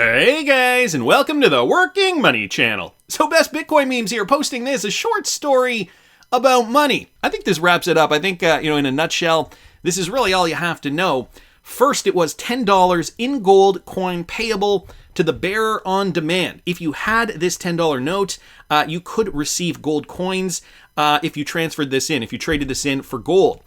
Hey guys, and welcome to the Working Money channel. So Best Bitcoin Memes here, posting this, a short story about money. I think this wraps it up. I think, in a nutshell, this is really all you have to know. First, it was $10 in gold coin payable to the bearer on demand. If you had this $10 note, you could receive gold coins if you transferred this in, if you traded this in for gold.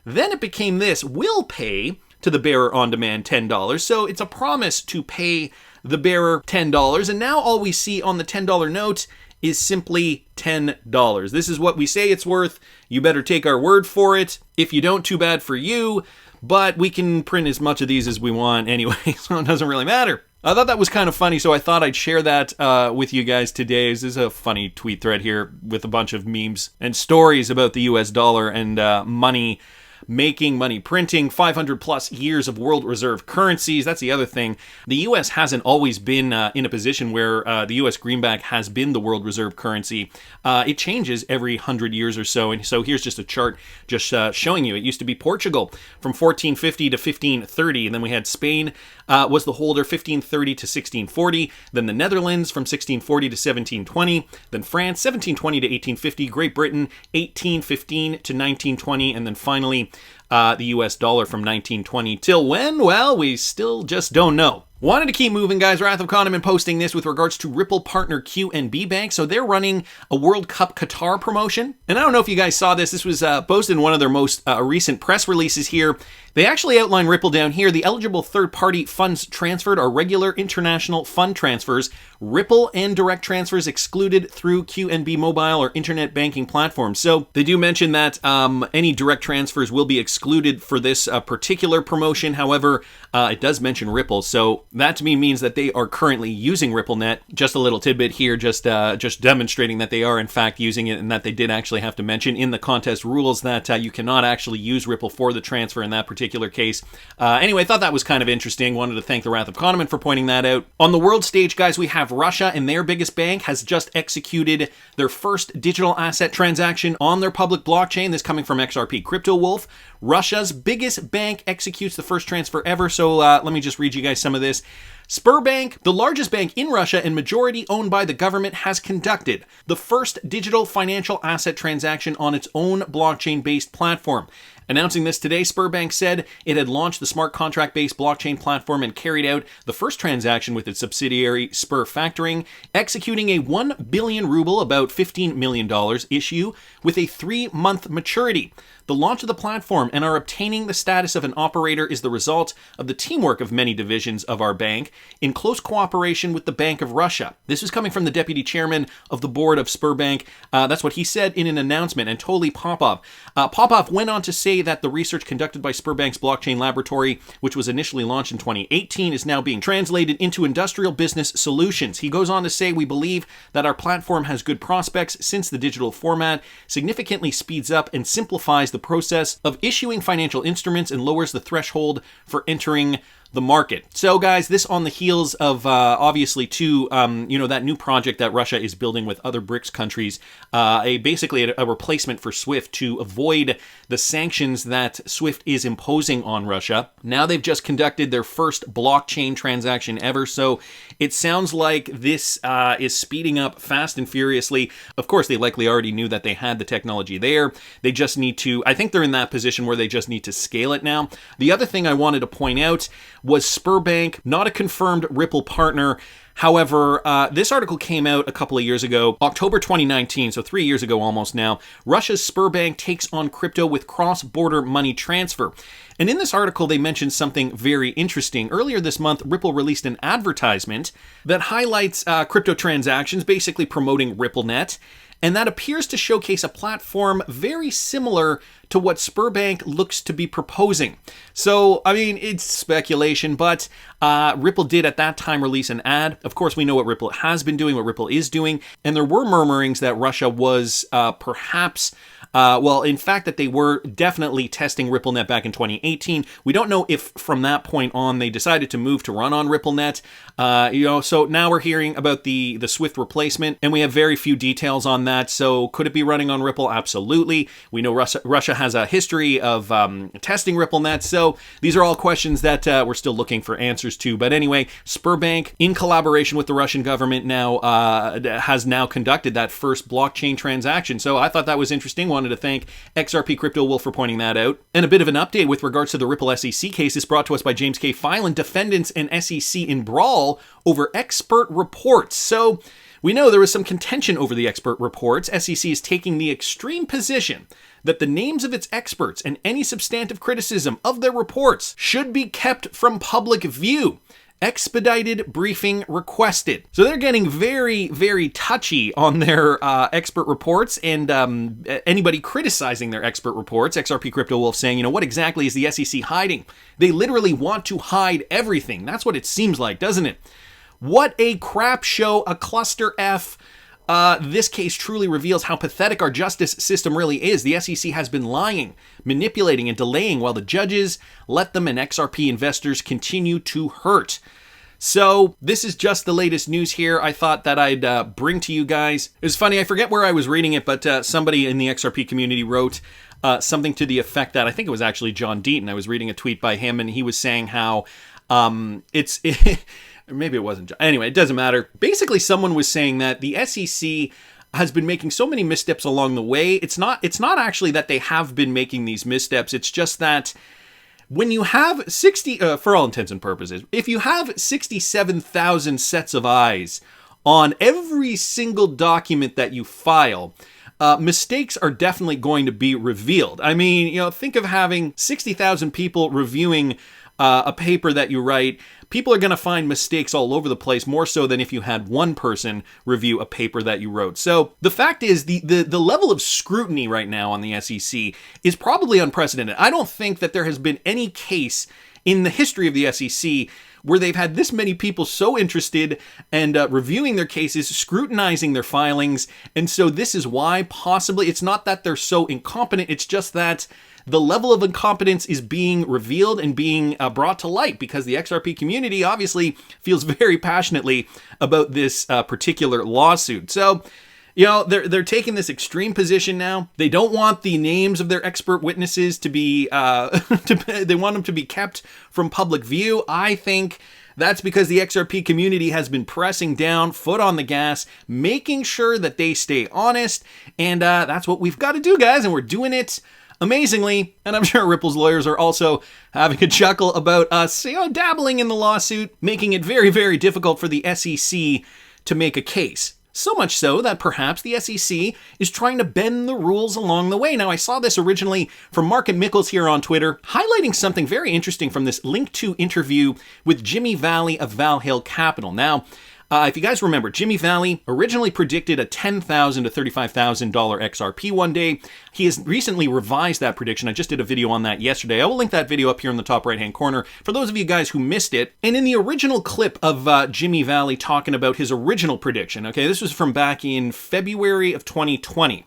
Then it became this, will pay to the bearer on demand $10. So it's a promise to pay the bearer $10. And now all we see on the $10 note is simply $10. This is what we say it's worth. You better take our word for it. If you don't, too bad for you. But we can print as much of these as we want anyway, so it doesn't really matter. I thought that was kind of funny, so I thought I'd share that with you guys today. This is a funny tweet thread here with a bunch of memes and stories about the US dollar and money making, money printing, 500 plus years of world reserve currencies. That's the other thing. The US hasn't always been in a position where the US greenback has been the world reserve currency. It changes every 100 years or so. And so here's just a chart just showing you. It used to be Portugal from 1450 to 1530. And then we had Spain was the holder 1530 to 1640. Then the Netherlands from 1640 to 1720. Then France 1720 to 1850. Great Britain 1815 to 1920. And then finally the US dollar from 1920 till when? Well, we still just don't know. Wanted to keep moving, guys. Wrath of Kahneman posting this with regards to Ripple partner QNB Bank. So they're running a World Cup Qatar promotion. And I don't know if you guys saw this. This was posted in one of their most recent press releases here. They actually outline Ripple down here. The eligible third-party funds transferred are regular international fund transfers. Ripple and direct transfers excluded through QNB mobile or internet banking platforms. So they do mention that any direct transfers will be excluded for this particular promotion. However, it does mention Ripple. So that to me means that they are currently using RippleNet. Just a little tidbit here, just demonstrating that they are in fact using it and that they did actually have to mention in the contest rules that you cannot actually use Ripple for the transfer in that particular case. Anyway, I thought that was kind of interesting. Wanted to thank the Wrath of Kahneman for pointing that out. On the world stage, guys, we have Russia, and their biggest bank has just executed their first digital asset transaction on their public blockchain. This coming from XRP Crypto Wolf. Russia's biggest bank executes the first transfer ever. So let me just read you guys some of this. Spur Bank, the largest bank in Russia and majority owned by the government, has conducted the first digital financial asset transaction on its own blockchain-based platform. Announcing this today, Spur Bank said it had launched the smart contract-based blockchain platform and carried out the first transaction with its subsidiary Spur Factoring, executing a 1 billion ruble, about $15 million issue with a 3-month maturity. The launch of the platform and our obtaining the status of an operator is the result of the teamwork of many divisions of our bank in close cooperation with the Bank of Russia. This is coming from the deputy chairman of the board of Spur Bank. That's what he said in an announcement. And Anatoly Popov. Popov went on to say that the research conducted by Spur Bank's blockchain laboratory, which was initially launched in 2018, is now being translated into industrial business solutions. He goes on to say, we believe that our platform has good prospects since the digital format significantly speeds up and simplifies the process of issuing financial instruments and lowers the threshold for entering the market. So guys, this on the heels of obviously that new project that Russia is building with other BRICS countries, basically a replacement for SWIFT to avoid the sanctions that SWIFT is imposing on Russia. Now they've just conducted their first blockchain transaction ever, so it sounds like this is speeding up fast and furiously. Of course, they likely already knew that they had the technology there. They just need to, I think they're in that position where they just need to scale it now. The other thing I wanted to point out was Spur Bank, not a confirmed Ripple partner. However, this article came out a couple of years ago, October 2019, so 3 years ago almost now. Russia's Spur Bank takes on crypto with cross-border money transfer. And in this article, they mentioned something very interesting. Earlier this month, Ripple released an advertisement that highlights crypto transactions, basically promoting RippleNet. And that appears to showcase a platform very similar to what Spur Bank looks to be proposing. So, I mean, it's speculation, but Ripple did at that time release an ad. Of course, we know what Ripple has been doing, what Ripple is doing, and there were murmurings that Russia was perhaps Well, in fact, that they were definitely testing RippleNet back in 2018. We don't know if from that point on they decided to move to run on RippleNet. So now we're hearing about the Swift replacement, and we have very few details on that. So could it be running on Ripple? Absolutely. We know Russia has a history of testing RippleNet. So these are all questions that we're still looking for answers to. But anyway, Spur Bank, in collaboration with the Russian government, has now conducted that first blockchain transaction. So I thought that was interesting. Wanted to thank XRP Crypto Wolf for pointing that out. And a bit of an update with regards to the Ripple SEC case is brought to us by James K. Filan, defendants and SEC in brawl over expert reports. So we know there was some contention over the expert reports. SEC is taking the extreme position that the names of its experts and any substantive criticism of their reports should be kept from public view. Expedited briefing requested. So they're getting very, very touchy on their expert reports, and anybody criticizing their expert reports. XRP Crypto Wolf saying, what exactly is the SEC hiding? They literally want to hide everything. That's what it seems like, doesn't it? What a crap show, a cluster F. This case truly reveals how pathetic our justice system really is. The SEC has been lying, manipulating, and delaying while the judges let them and XRP investors continue to hurt. So this is just the latest news here. I thought that I'd bring to you guys. It was funny, I forget where I was reading it, but somebody in the XRP community wrote something to the effect that, I think it was actually John Deaton. I was reading a tweet by him, and he was saying how maybe it wasn't. Anyway, it doesn't matter. Basically, someone was saying that the SEC has been making so many missteps along the way. It's not actually that they have been making these missteps. It's just that when you have 60, for all intents and purposes, if you have 67,000 sets of eyes on every single document that you file, mistakes are definitely going to be revealed. I mean, think of having 60,000 people reviewing a paper that you write. People are going to find mistakes all over the place, more so than if you had one person review a paper that you wrote. So the fact is, the level of scrutiny right now on the SEC is probably unprecedented. I don't think that there has been any case in the history of the SEC where they've had this many people so interested and reviewing their cases, scrutinizing their filings. And so this is why possibly it's not that they're so incompetent, it's just that the level of incompetence is being revealed and being brought to light because the XRP community obviously feels very passionately about this particular lawsuit. So, they're taking this extreme position now. They don't want the names of their expert witnesses to be, they want them to be kept from public view. I think that's because the XRP community has been pressing down, foot on the gas, making sure that they stay honest. And that's what we've got to do, guys. And we're doing it amazingly, and I'm sure Ripple's lawyers are also having a chuckle about us, dabbling in the lawsuit, making it very, very difficult for the SEC to make a case. So much so that perhaps the SEC is trying to bend the rules along the way. Now, I saw this originally from Market Mickles here on Twitter, highlighting something very interesting from this Link 2 interview with Jimmy Valley of Valhalla Capital. Now, if you guys remember, Jimmy Valley originally predicted a $10,000 to $35,000 XRP one day. He has recently revised that prediction. I just did a video on that yesterday. I will link that video up here in the top right-hand corner for those of you guys who missed it. And in the original clip of Jimmy Valley talking about his original prediction, okay, this was from back in February of 2020.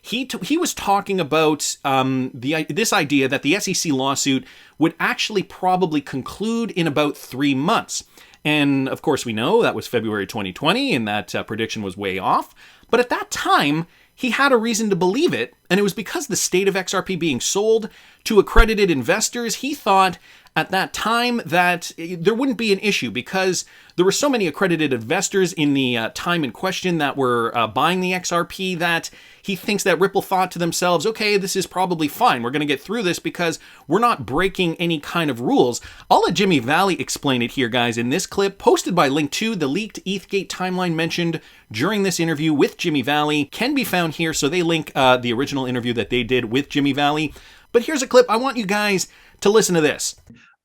He was talking about this idea that the SEC lawsuit would actually probably conclude in about 3 months. And of course, we know that was February 2020, and that prediction was way off. But at that time, he had a reason to believe it, and it was because the state of XRP being sold to accredited investors. He thought at that time that there wouldn't be an issue because there were so many accredited investors in the time in question that were buying the XRP that he thinks that Ripple thought to themselves, okay, this is probably fine. We're going to get through this because we're not breaking any kind of rules. I'll let Jimmy Valley explain it here, guys, in this clip posted by Link 2. The leaked ETHgate timeline mentioned during this interview with Jimmy Valley can be found here. So they link the original interview that they did with Jimmy Valley. But here's a clip. I want you guys to listen to this.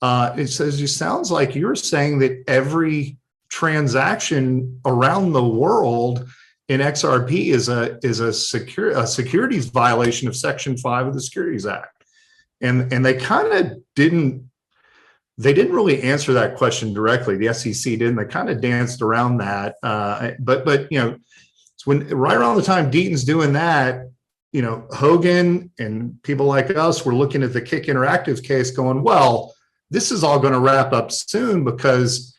It says, it sounds like you're saying that every transaction around the world in XRP is a securities violation of Section 5 of the Securities Act. And they kind of didn't really answer that question directly. The SEC didn't. They kind of danced around that. But it's when right around the time Deaton's doing that, Hogan and people like us were looking at the KIK Interactive case going, well, this is all going to wrap up soon, because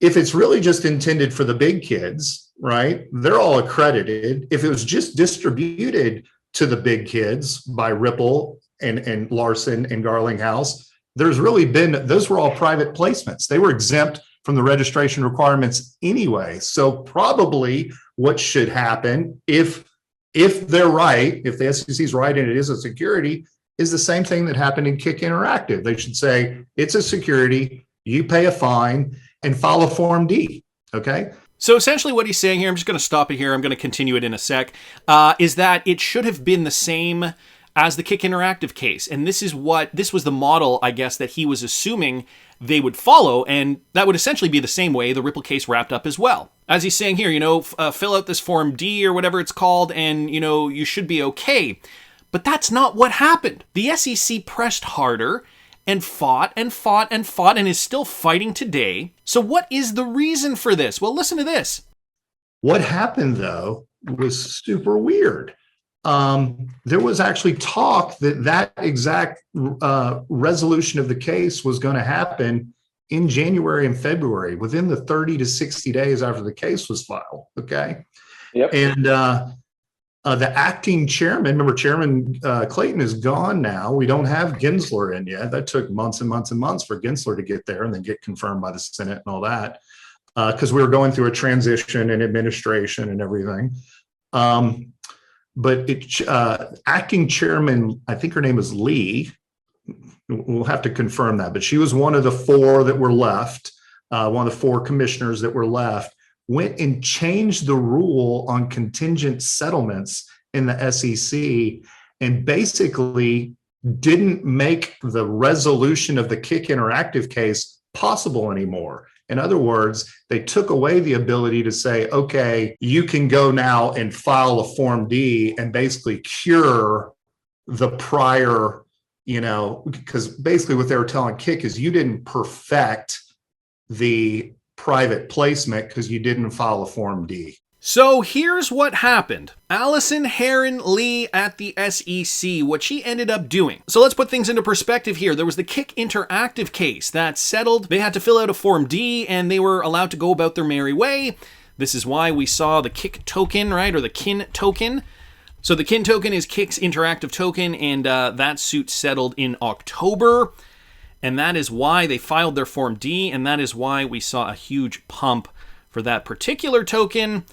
if it's really just intended for the big kids, right, they're all accredited. If it was just distributed to the big kids by Ripple and Larson and Garlinghouse, there's really been, those were all private placements. They were exempt from the registration requirements anyway. So probably what should happen, if they're right, if the SEC is right and it is a security, is the same thing that happened in KIK Interactive. They should say, it's a security, you pay a fine, and file a Form D, okay? So essentially what he's saying here, I'm just going to stop it here, I'm going to continue it in a sec, is that it should have been the same as the KIK Interactive case. And this was the model, I guess, that he was assuming they would follow, and that would essentially be the same way the Ripple case wrapped up as well. As he's saying here, fill out this Form D or whatever it's called, and, you should be okay. But that's not what happened. The SEC pressed harder and fought and fought and fought and is still fighting today. So what is the reason for this? Well, listen to this. What happened, though, was super weird. There was actually talk that exact resolution of the case was going to happen in January and February, within the 30 to 60 days after the case was filed. Okay. Yep. And the acting chairman, remember, Chairman Clayton is gone now. We don't have Gensler in yet. That took months and months and months for Gensler to get there and then get confirmed by the Senate and all that, because we were going through a transition in administration and everything. But acting chairman, I think her name is Lee. We'll have to confirm that, but she was one of the four that were left, one of the four commissioners that were left, went and changed the rule on contingent settlements in the SEC and basically didn't make the resolution of the KIK Interactive case possible anymore. In other words, they took away the ability to say, okay, you can go now and file a Form D and basically cure the prior, because basically what they were telling KIK is you didn't perfect the private placement because you didn't file a Form D. So here's what happened. Allison Herren Lee at the SEC, what she ended up doing. So let's put things into perspective here. There was the KIK Interactive case that settled. They had to fill out a Form D and they were allowed to go about their merry way. This is why we saw the KIK token, right? Or the KIN token. So the KIN token is KIK's interactive token, and that suit settled in October. And that is why they filed their Form D, and that is why we saw a huge pump for that particular token.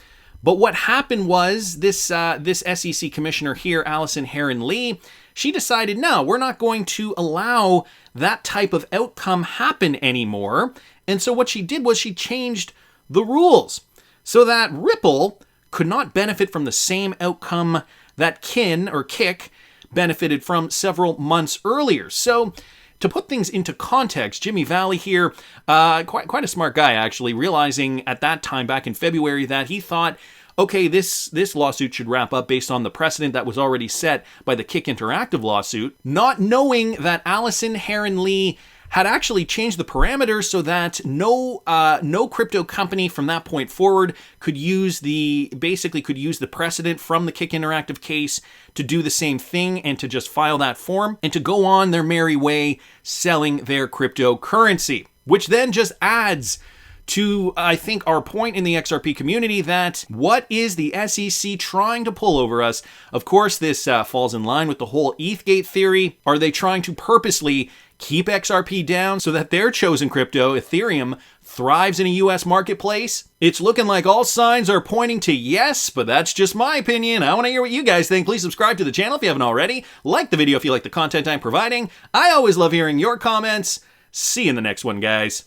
But what happened was this SEC commissioner here, Allison Herren Lee, she decided, no, we're not going to allow that type of outcome happen anymore. And so what she did was she changed the rules so that Ripple could not benefit from the same outcome that KIN or KIK benefited from several months earlier. So to put things into context, Jimmy Valley here, quite a smart guy actually, realizing at that time back in February that he thought, okay, this lawsuit should wrap up based on the precedent that was already set by the KIK Interactive lawsuit, not knowing that Allison Herren Lee had actually changed the parameters so that no crypto company from that point forward could use the precedent from the KIK Interactive case to do the same thing and to just file that form and to go on their merry way selling their cryptocurrency, which then just adds to, I think, our point in the XRP community that what is the SEC trying to pull over us? Of course, this falls in line with the whole ETHgate theory. Are they trying to purposely keep XRP down so that their chosen crypto, Ethereum, thrives in a US marketplace? It's looking like all signs are pointing to yes, but that's just my opinion. I want to hear what you guys think. Please subscribe to the channel if you haven't already. Like the video if you like the content I'm providing. I always love hearing your comments. See you in the next one, guys.